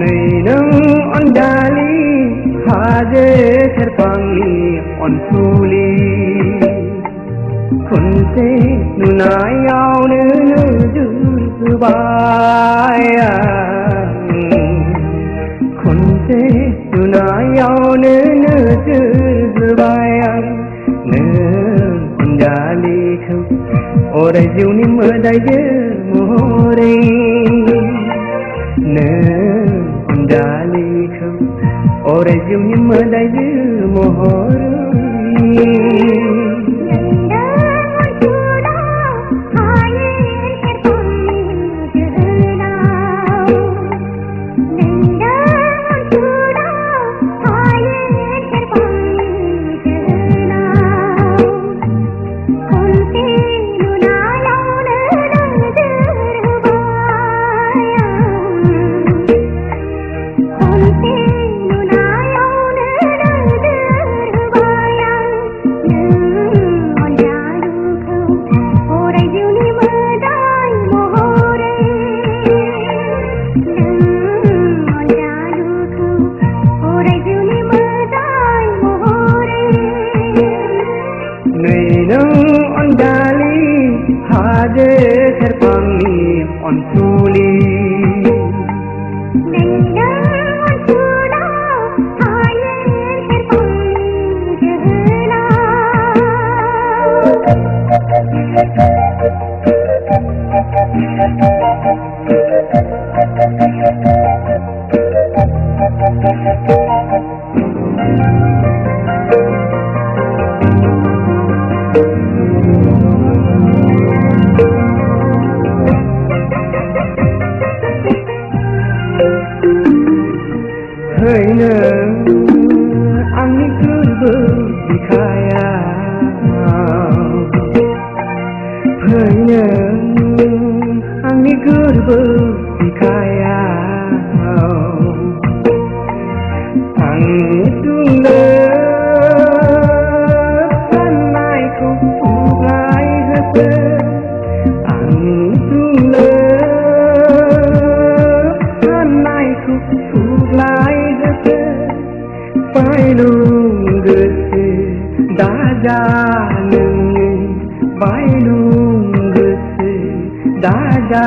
नैनों अनजालि हाजो सेरफांनि अनसुलि खनसे नुनायावनो नोजोरबाय खनसे नुनायावनो नोजोरबाय नों अनजालिखौ अराय जिउनि मोदायजो महरै नों अनजालिखौ अराय जिउनि मोदायजो महरै नैनों अनजालि हाजो सेरफांनि अनसुलि हैनो आंनि गोरबो बिखाया हैनो आंनि गोरबो बिखाया आंनि दुंलो साननायखौ सुग्लाय होसो आंनि दुंलो साननायखौ सुग्लाय होसो बायलुं गोसो दाजा नोङो बायलुं गोसो दाजा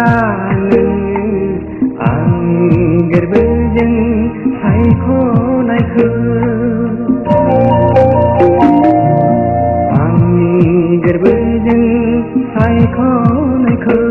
नोङो आं गोरबोजों सायख'नायखौ आंनि गोरबोजों सायख'नायखौ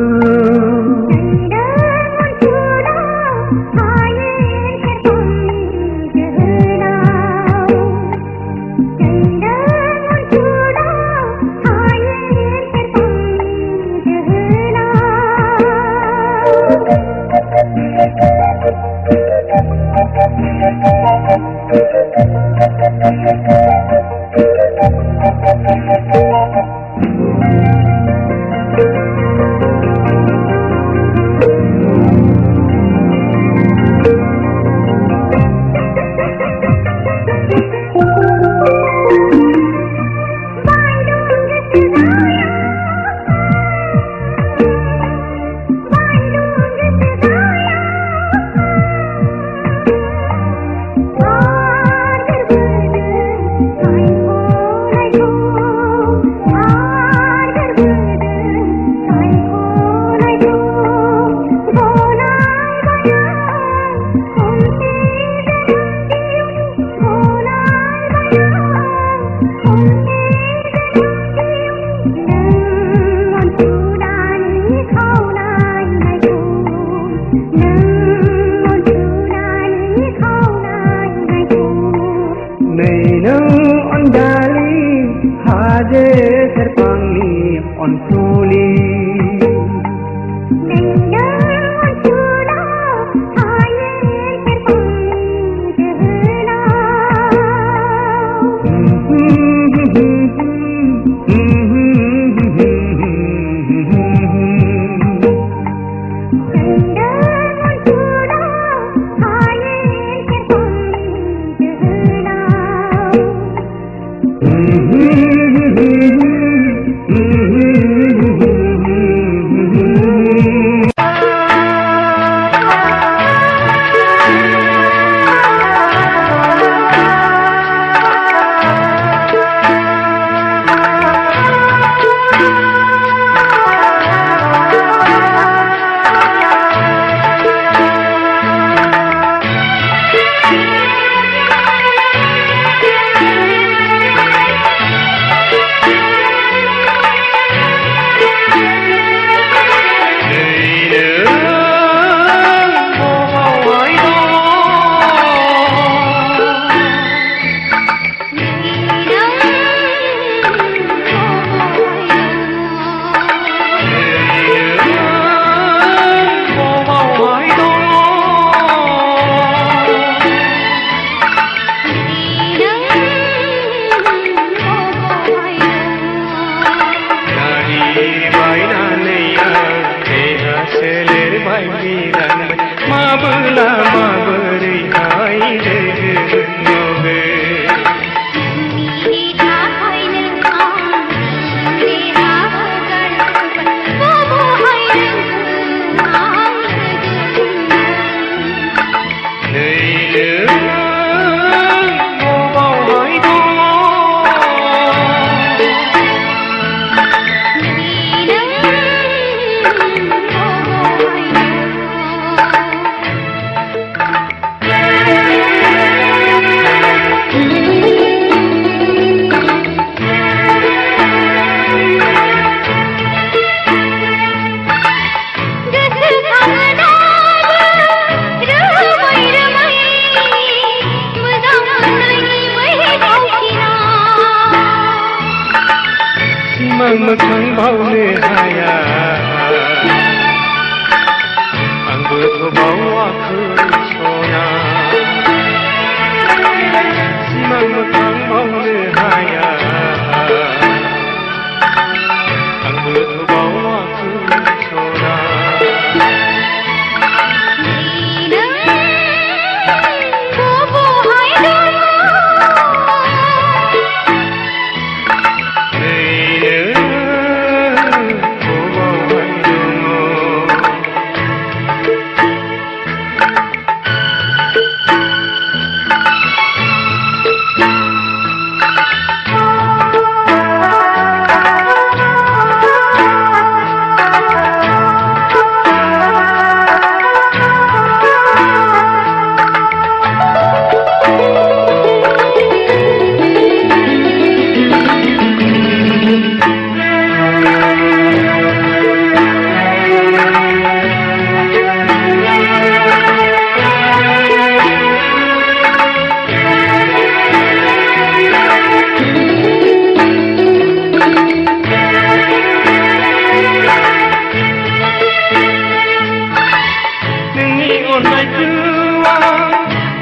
गोसोआ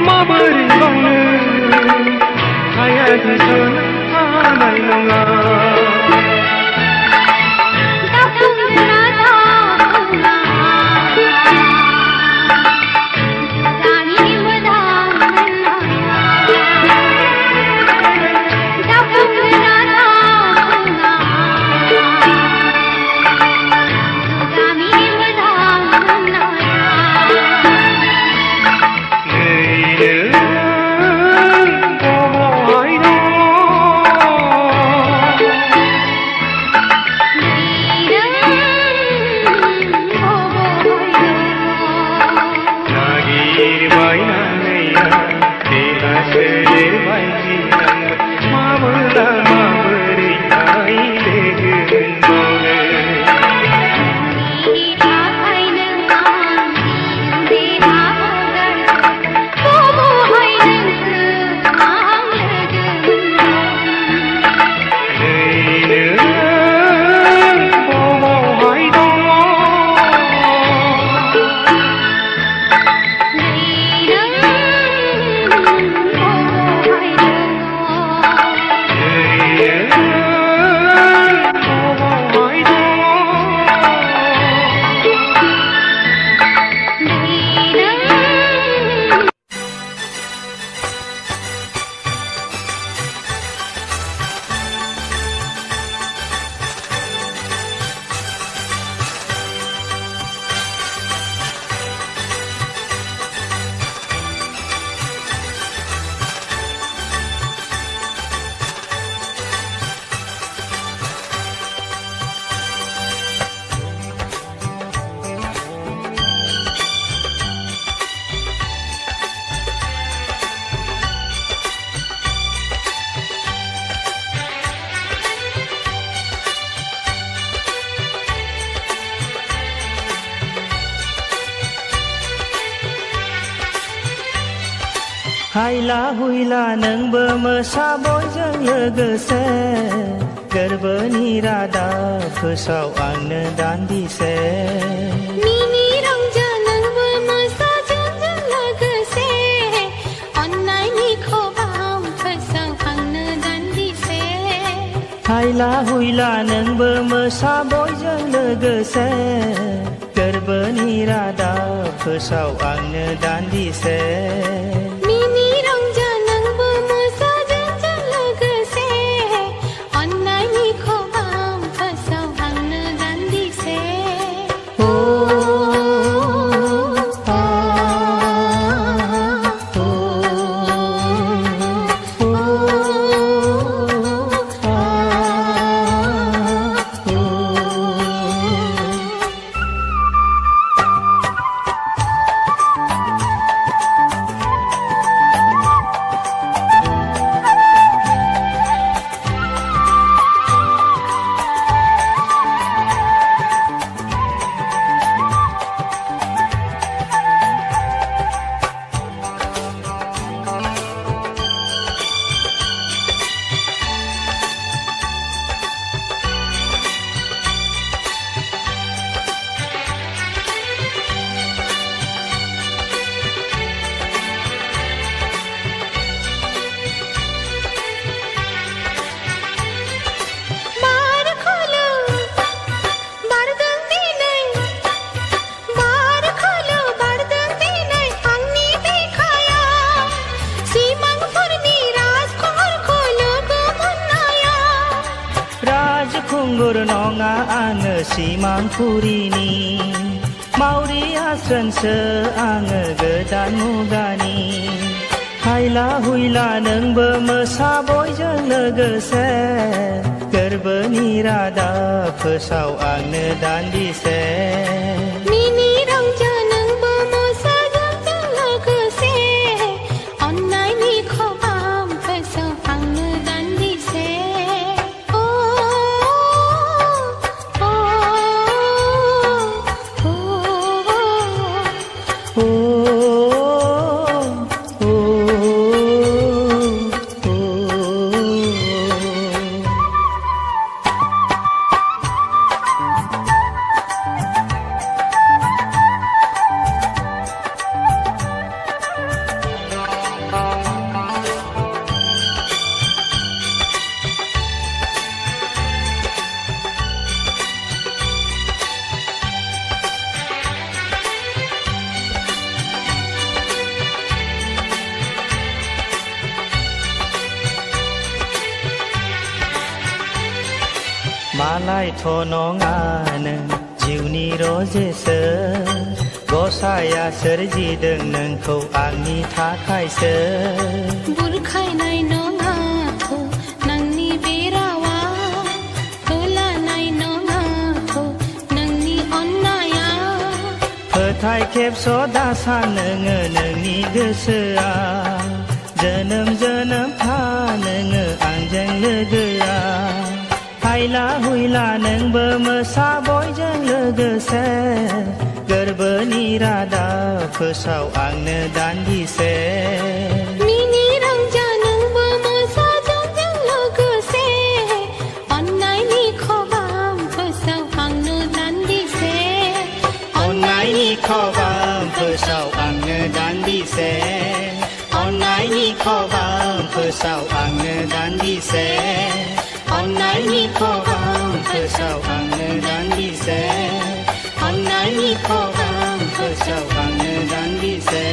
माबोरै बावनो हाया गोसोनो हानाय नङा हायला हुइला नोंबो मोसा बयजों लोगोसे गोरबोनि रादाब फोसाव आंनो दान्दिसे मिनि रंजा नोंबो मोसा जोंजों लोगोसे अन्नायनि खबाम फोसाव आंनो दान्दिसे हायला हुइला नोंबो मोसा बयजों लोगोसे गोरबोनि रादाब फोसाव आंनो दान्दिसे खुंगुर नङा आङो सिमांफुरिनि मावरि आस्रोनसो आङो गोदान मुगानि हायला हुइला नोंबो मोसा बयजों लोगोसे गोरबोनि रादाब फोसाव आंनो दान्दिसे मिनि रंजा नोंबो मोसा जोंजों लोगोसे अन्नायनि खबाम फोसाव आंनो दान्दिसे दालायथ' नङानो जिउनि रजेसो गसाया सोरजिदों नोंखौ आंनि थाखायसो बुरखायनाय नङाथ' नोंनि बे रावा होलानाय नङाथ' नोंनि अननाया फोथाय खेबस' दासान नोङो नोंनि गोसोआ जोनोम जोनोम था नोङो आंजों लोगोआ हायला हुइला नोंबो मोसा बयजों लोगोसे गोरबोनि रादा फोसाव आंनो दान्दिसे मिनि रंजा नोंबो मोसा जोंजों लोगोसे अननायनि खबाम फोसाव आंनो दान्दिसे अननायनि खबाम फोसाव आंनो दान्दिसे अननायनि खबाम फोसाव आंनो दान्दिसे अननायनि खबाम फोसाव आंनो दान्दिसे अननायनि खबाम फोसाव आंनो दान्दिसे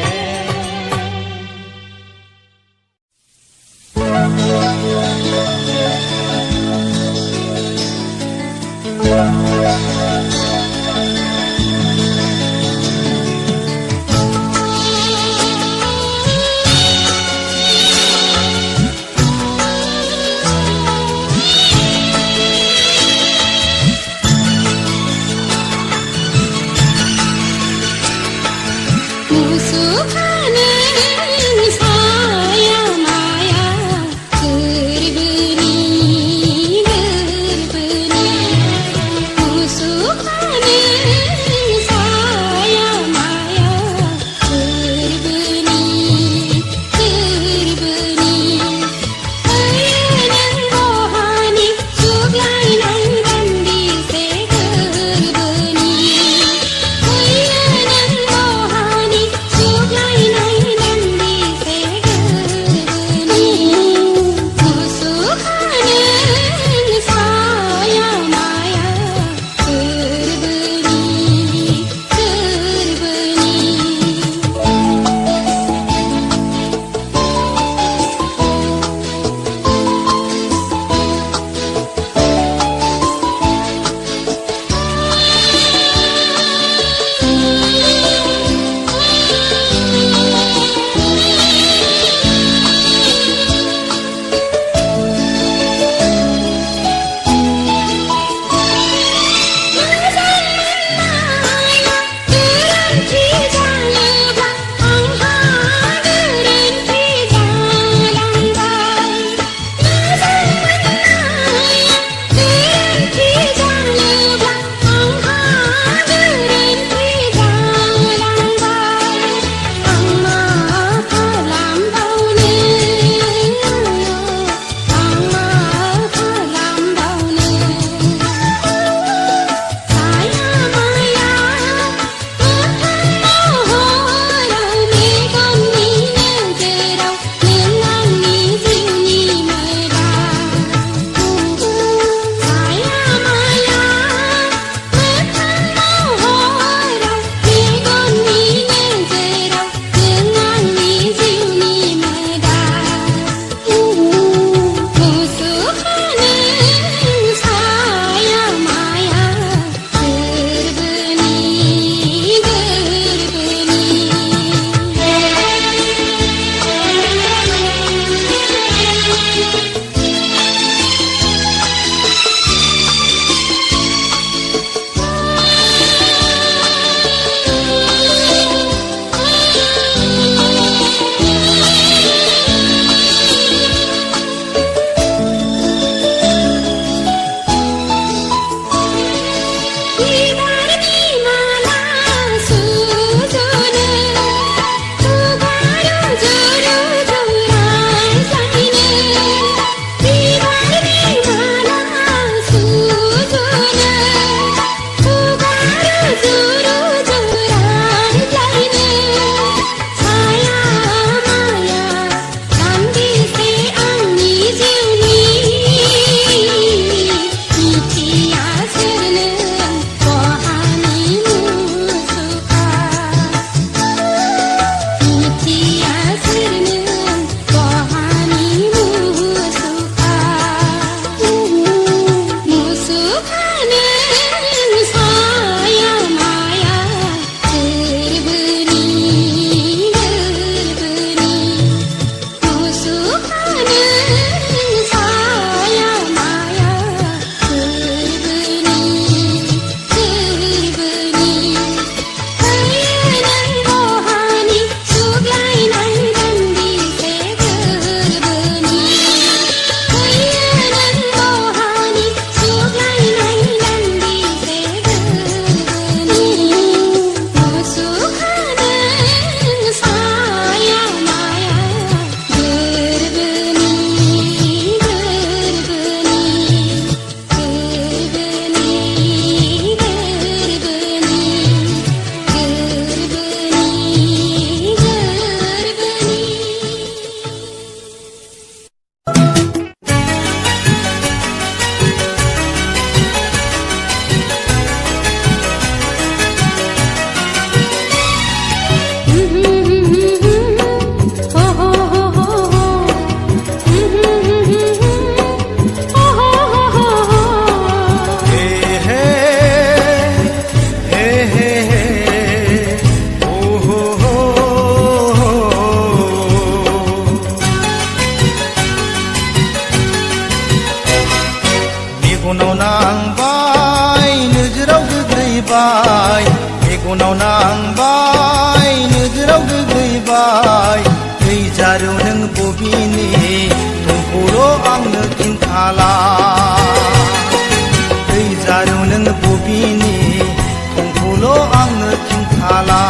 गैबाय दै जारौ नों बबेनि थंखौल' आंनो खिन्थाला दै जारौ नों बबेनि थंखौल' आंनो खिन्थाला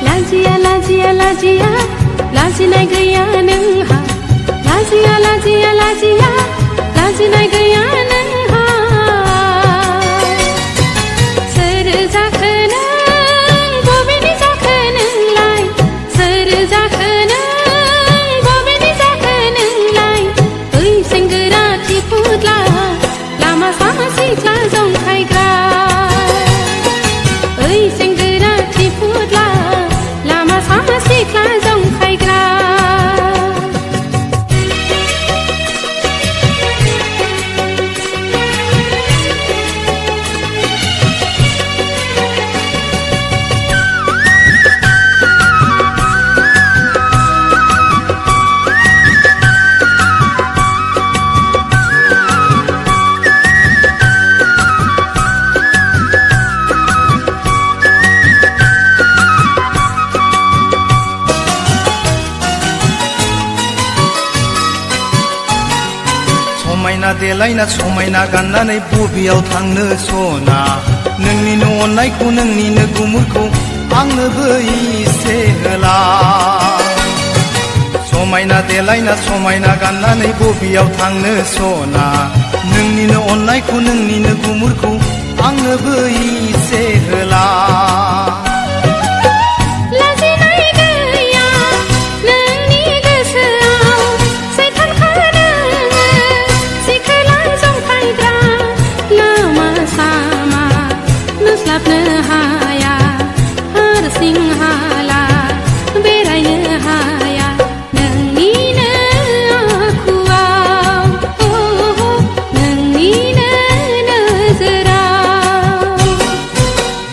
लाजिया लाजिया लाजिया लाजिनाय गैया नोंहा लाजिया लाजिया लाजिया लाजिनाय गैया नोंहा सोर जाखो नों बबेनि जाखो नोंलाय सोर जाखो नों बबेनि जाखो नोंलाय ओइ सेंग्रा थिफुदला लामा सामा सिख्ला जंखायग्रा ओइ सेंग्रा थिफुदला लामा सामा सिख्ला जंखायग्रा समायना देलायना समायना गाननानै बबेयाव थांनो सना नोंनिनो अननायखौ नोंनिनो गुमुरखौ आंनोबो इसे होला समायना देलायना समायना गाननानै बबेयाव थांनो सना नोंनिनो अननायखौ नोंनिनो गुमुरखौ आंनोबो इसे होला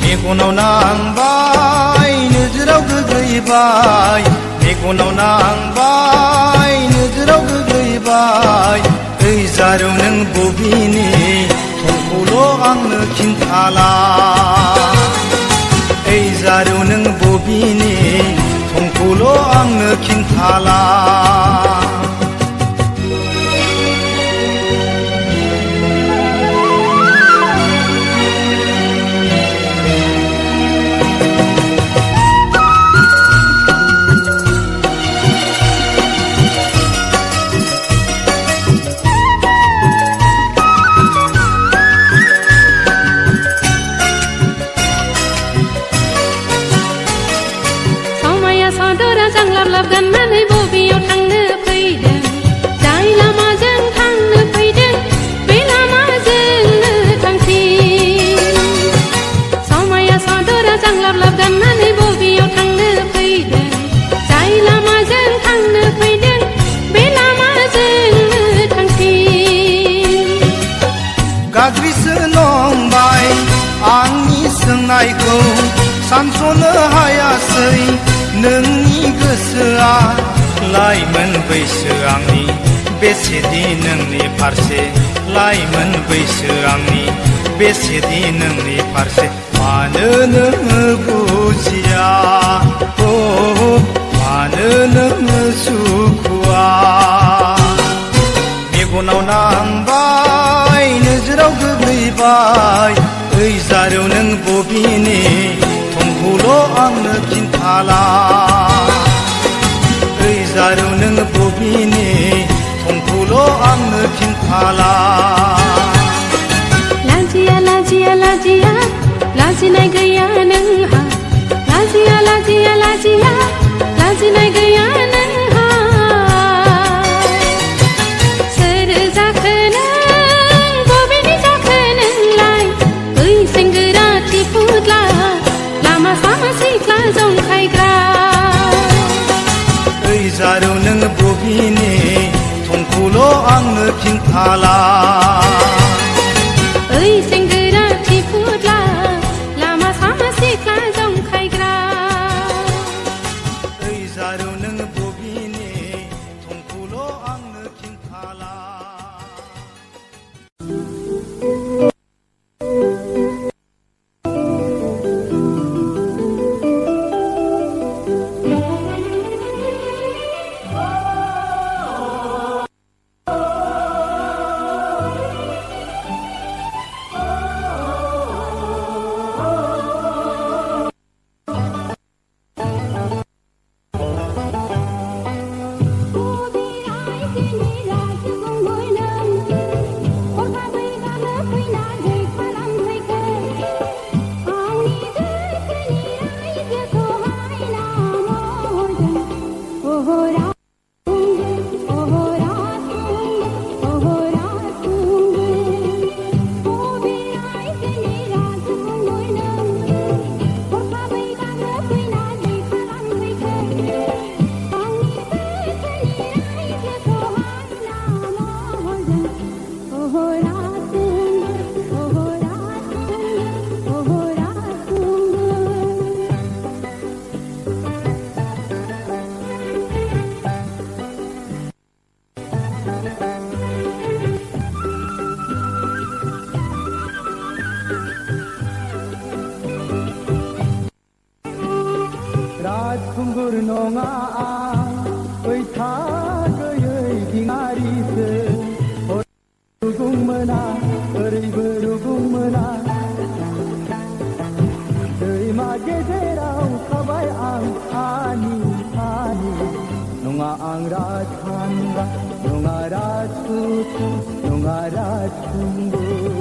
मेगनाव नांबाय नोजोराव गोग्लैबाय मेगनाव नांबाय नोजोराव गोग्लैबाय ओइ जारौ नों बबेनि थंखौल' आंनो खिन्थाला ओइ जारौ नों बबेनि थंखौल' आंनो खिन्थाला गाननानै बबेयाव थांनो फैदों जाय लामाजों थांनो फैदों बे लामाजोंनो थांफिन समाया सादरा जांलाबलाब गाननानै बबेयाव थांनो फैदों जाय लामाजों थांनो फैदों बे लामाजोंनो थांफिन गाज्रिसो नंबाय आंनि सोंनायखौ सानस'नो हायासै नोंनि गोसोआ लाइमोन बैसो आंनि बेसेदि नोंनि फारसे लाइमोन बैसो आंनि बेसेदि नोंनि फारसे मानो नोङो बुजिया मानो नोङो सुखुआ मेगनाव नांबाय नोजोराव गोग्लैबाय ओइ जारौ नों बबेनि थंखौल' आंनो खिन्थाला ओइ जारौ नों बबेनि थंखौल' आंनो खिन्थाला लाजिया लाजिया लाजिया लाजिनाय गैया नोंहा लाजिया लाजिया लाजिया लाजिनाय गैया नोंहा सोर जाखो नों बबेनि जाखो नोंलाय ओइ सेंग्रा थिफुदला लामा सामा सिख्ला जंखायग्रा ओइ जारौ नों बबेनि थंखौल' आंनो खिन्थाला ओइ सेंग्रा थिफुदला लामा सामा सिख्ला जंखायग्रा ओइ जारौ नों बबेनि थंखौल' आंनो खिन्थाला खुंगुर नङा आं बैथा गैयै दिङारिसो रुगुं मोना ओरैबो रुगुं मोना दैमा गेजेराव थाबाय आं आनि नङा आं राजखान्दा नङा राजपुत नङा राजखुंगुर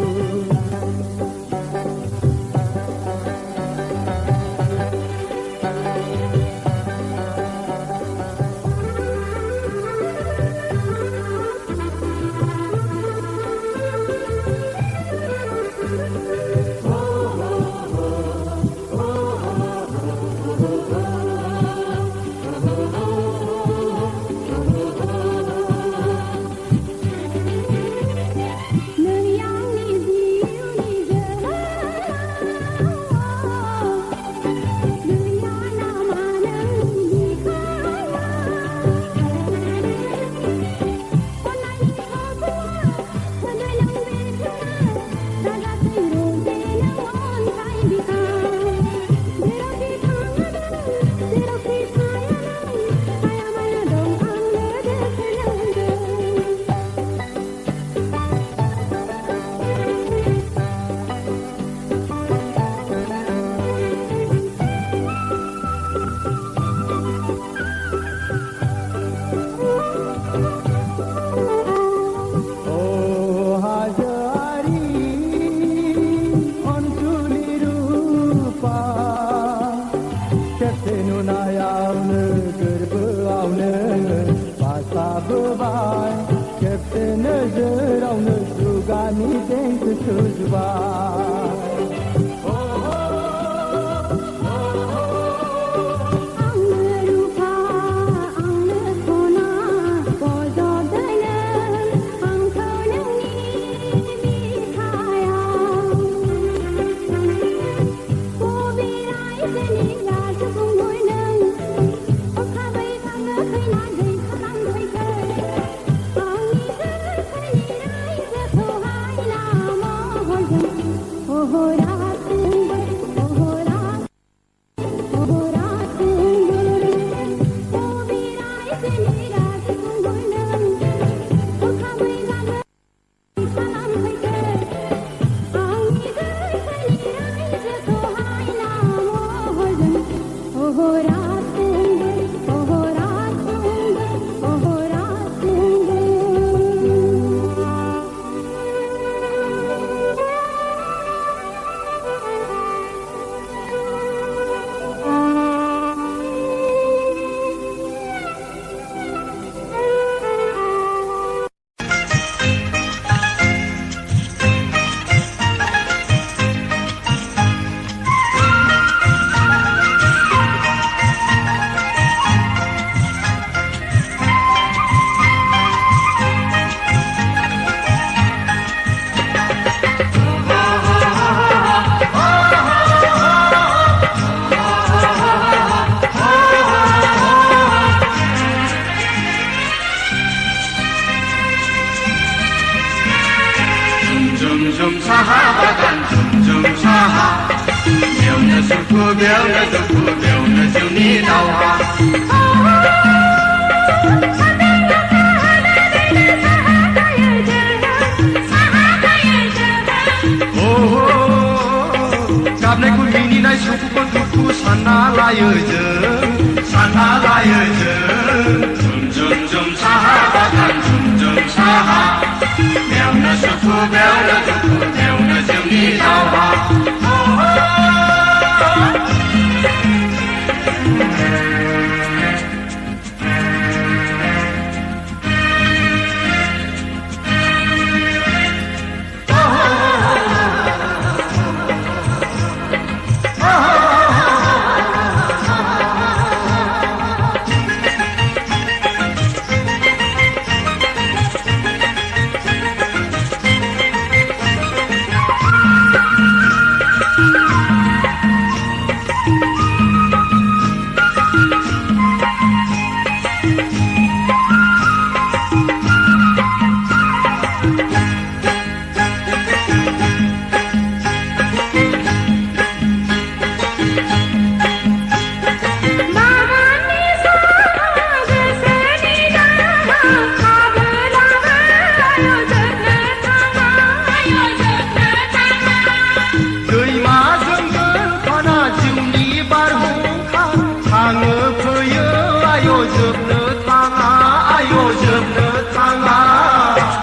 जोबनो थाङा आय' जोबनो थाङा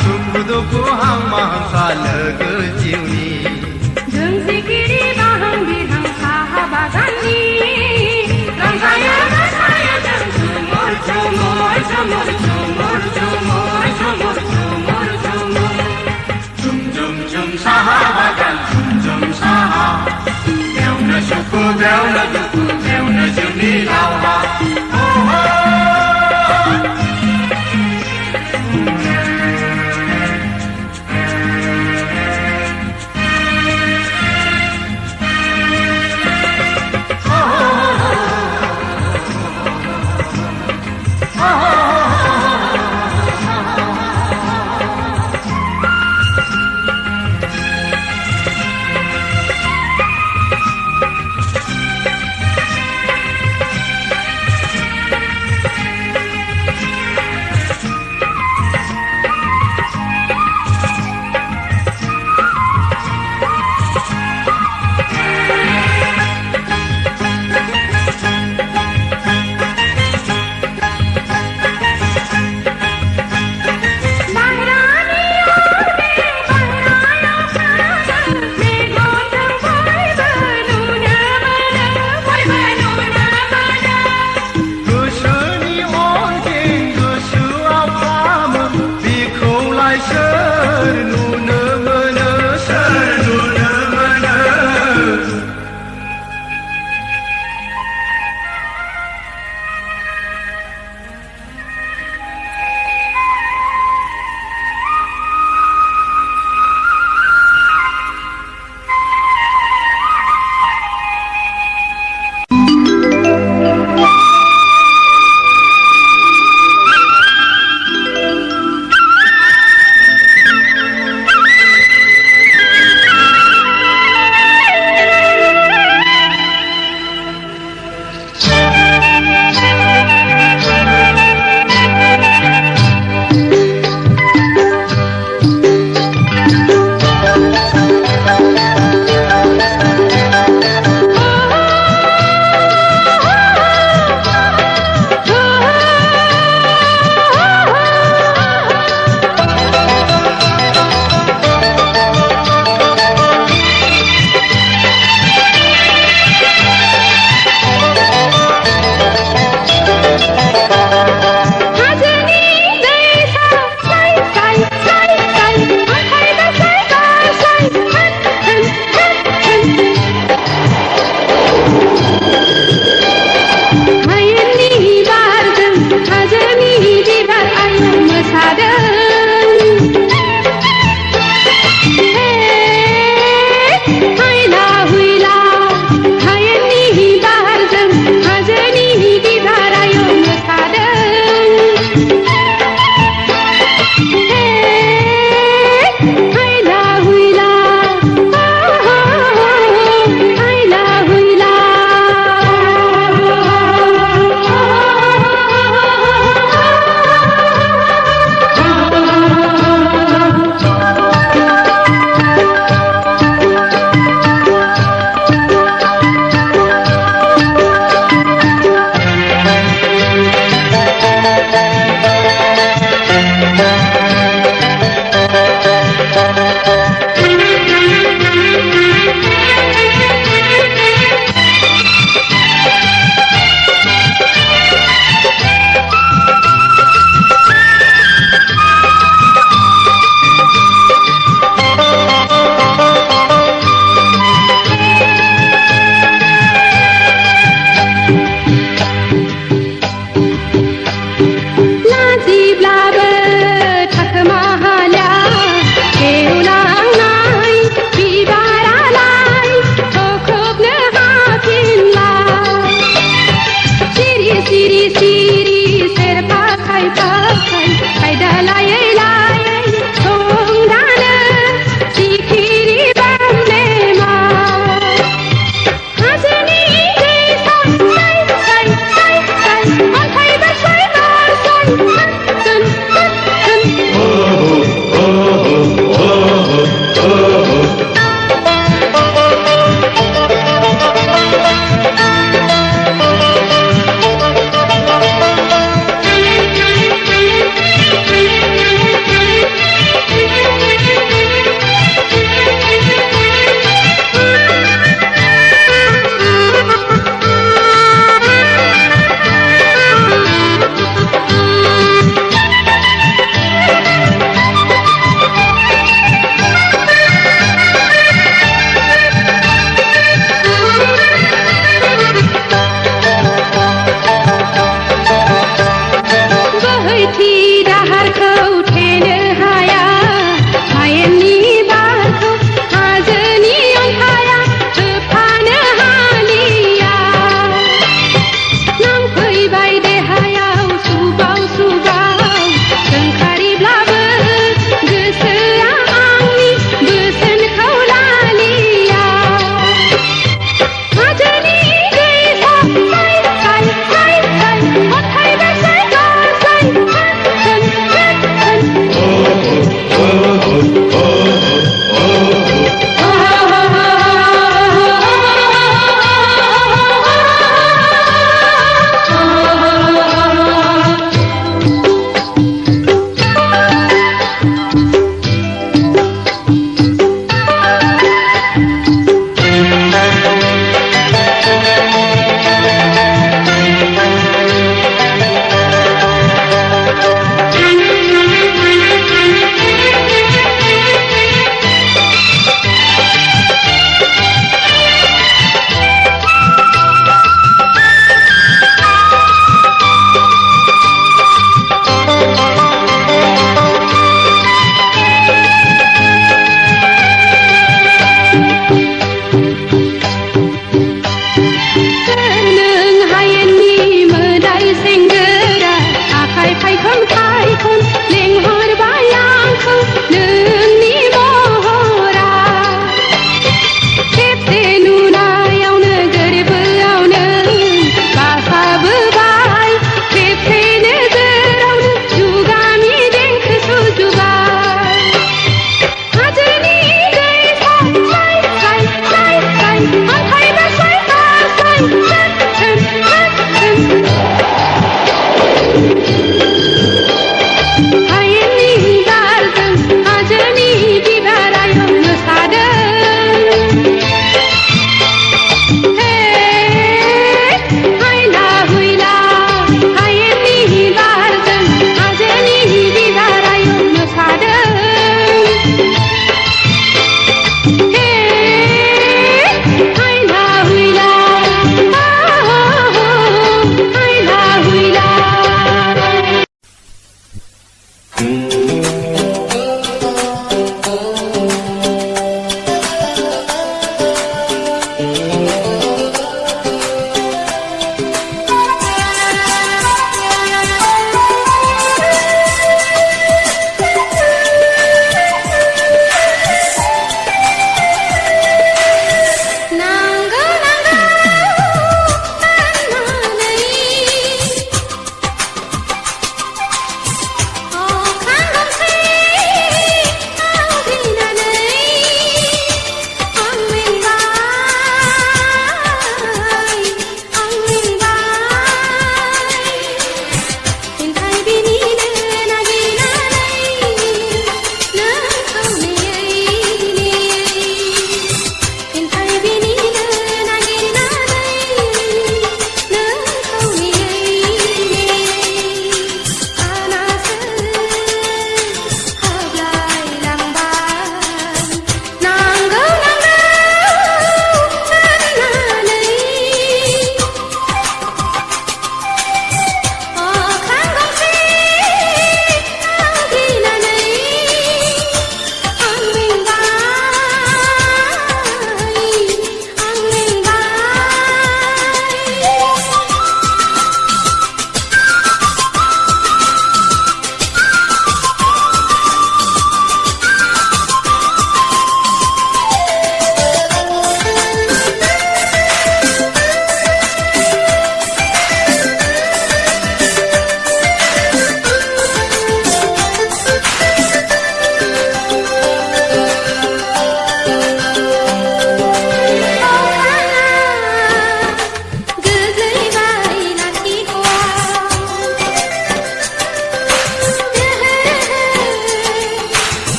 सुखु दुखु हांमा हांसा लोगो जिउनि जों सिखिरि बाहां बिरहां साहा बागाननि रंजायो मोसायो जों झुमुर झुमुर झुमुर झुमुर झुमुर झुमुर झुमुर झुमुर झुम झुम झुम साहा बागान झुम झुम साहा बेयावनो सुखु बेयावनो दुखु बेयावनो जिउनि लामा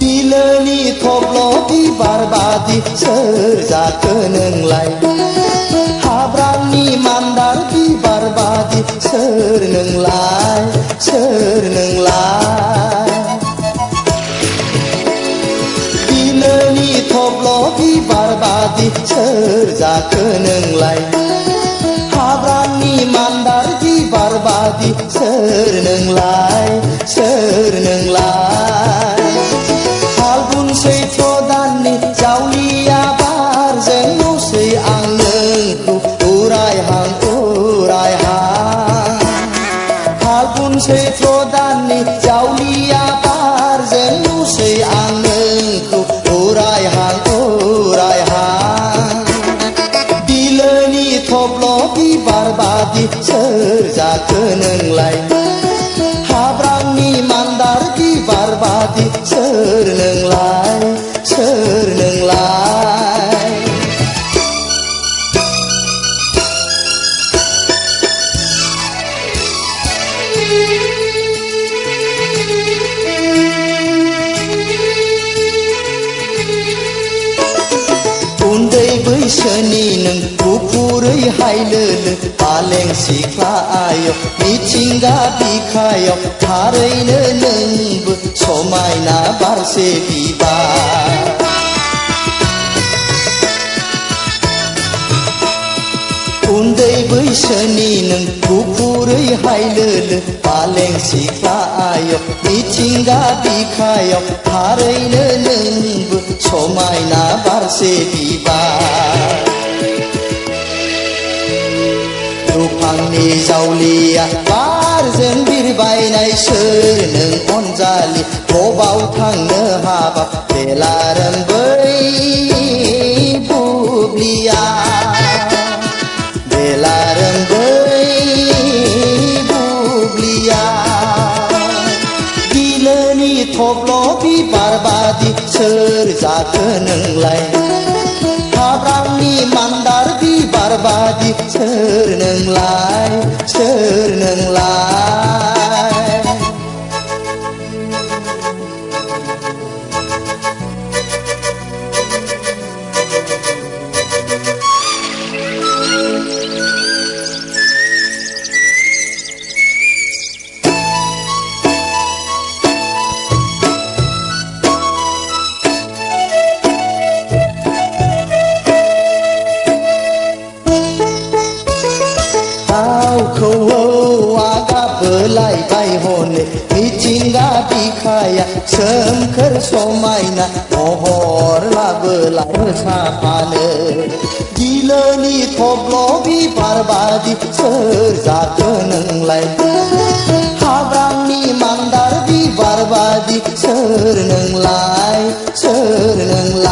बिलोनि थब्ल' बिबार बादि सोर जाखो नोंलाय हाब्रांनि मान्दार बिबार बादि सोर नोंलाय सोर नोंलाय बिलोनि थब्ल' बिबार बादि सोर जाखो नोंलाय हाब्रांनि मान्दार बिबार बादि सोर नोंलाय सोर नोंलाय फाल्गुन सैथ्र दाननि जावलिया बारजों मुसै आं नोंखौ उरायहां उरायहां फाल्गुन सैथ्र दाननि जावलिया बारजों मुसै आं नोंखौ उरायहां उरायहां बिलोनि थब्ल' बिबार बादि सोर जाखो नोंलाय हाब्रांनि मान्दार बिबार बादि सोर नोंलाय सोर नोंलाय उन्दै बैसोनि नों गुफुरै हायलोलो पालें सिख्लायाव मिथिंगा बिखायाव थारैनो नोंबो समायना बारसे बिबार उन्दै बैसोनि नों गुफुरै हायलोलो पालें सिख्लायाव मिथिंगा बिखायाव थारैनो नोंबो समायना बारसे बिबार दुफांनि जावलिया बारजों बिरबायनाय सोर नों अनजालि बबाव थांनो हाबाब बेलारोम बै बुब्लिया बेलारोम बै बुब्लिया बिलोनि थब्ल' बिबार बादि सोर जाखो नोंलाय हाब्रांनि मान्दार बिबार बादि सोर नोंलाय सोर नोंलाय बोलायबाय हनै मिथिंगा बिखाया सोमखोर समायना महर लाबोलाय साफानो बिलोनि थब्ल' बिबार बादि सोर जाखो नोंलाय हाब्रांनि मान्दार बिबार बादि सोर नोंलाय सोर नोंलाय